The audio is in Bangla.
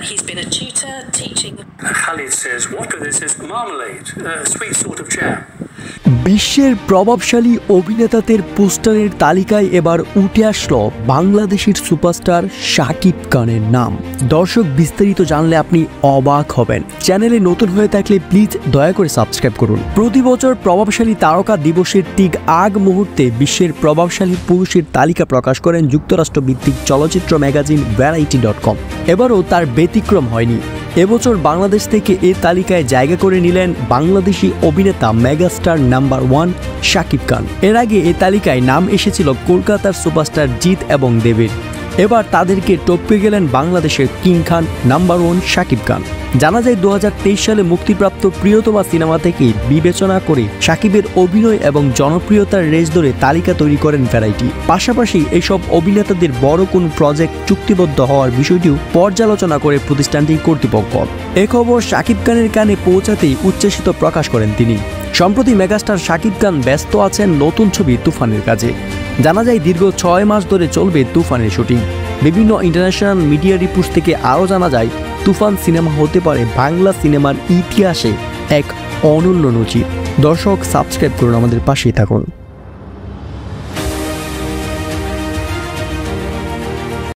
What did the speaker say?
He's been a tutor, teaching. Khalid says, what with this is marmalade, a sweet sort of jam. বিশ্বের প্রভাবশালী অভিনেতাদের পোস্টারের তালিকায় এবার উঠে আসলো বাংলাদেশের সুপারস্টার শাকিব খানের নাম। দর্শক, বিস্তারিত জানলে আপনি অবাক হবেন। চ্যানেলে নতুন হয়ে থাকলে প্লিজ দয়া করে সাবস্ক্রাইব করুন। প্রতি বছর প্রভাবশালী তারকা দিবসের ঠিক আগ মুহূর্তে বিশ্বের প্রভাবশালী পুরুষের তালিকা প্রকাশ করেন যুক্তরাষ্ট্র ভিত্তিক চলচ্চিত্র ম্যাগাজিন Variety.com। এবারও তার ব্যতিক্রম হয়নি। এবছর বাংলাদেশ থেকে এই তালিকায় জায়গা করে নিলেন বাংলাদেশি অভিনেতা মেগাস্টার নাম্বার 1 শাকিব খান। এর আগে এই তালিকায় নাম এসেছিল কলকাতার সুপারস্টার জিৎ এবং দেবের। এবার তাদেরকে টপকে গেলেন বাংলাদেশের কিং খান নাম্বার 1 শাকিব খান। জানা যায় 2023 সালে মুক্তিপ্রাপ্ত প্রিয়তমা সিনেমা থেকে বিবেচনা করে শাকিবের অভিনয় এবং জনপ্রিয়তার রেস ধরে তালিকা তৈরি করেন ভ্যারাইটি। পাশাপাশি এইসব অভিনেতাদের বড় কোন প্রজেক্ট চুক্তিবদ্ধ হওয়ার বিষয়টিও পর্যালোচনা করে প্রতিষ্ঠানটির কর্তৃপক্ষ। এ খবর শাকিব খানের কানে পৌঁছাতেই উচ্ছ্বসিত প্রকাশ করেন তিনি। সম্প্রতি মেগাস্টার শাকিব খান ব্যস্ত আছেন নতুন ছবি তুফানের কাজে। জানা যায় দীর্ঘ 6 মাস ধরে চলবে তুফানের শুটিং। বিভিন্ন ইন্টারন্যাশনাল মিডিয়া রিপোর্ট থেকে আরও জানা যায় তুফান সিনেমা হতে পারে বাংলা সিনেমার ইতিহাসে এক অনন্য নজির। দর্শক, সাবস্ক্রাইব করুন, আমাদের পাশেই থাকুন।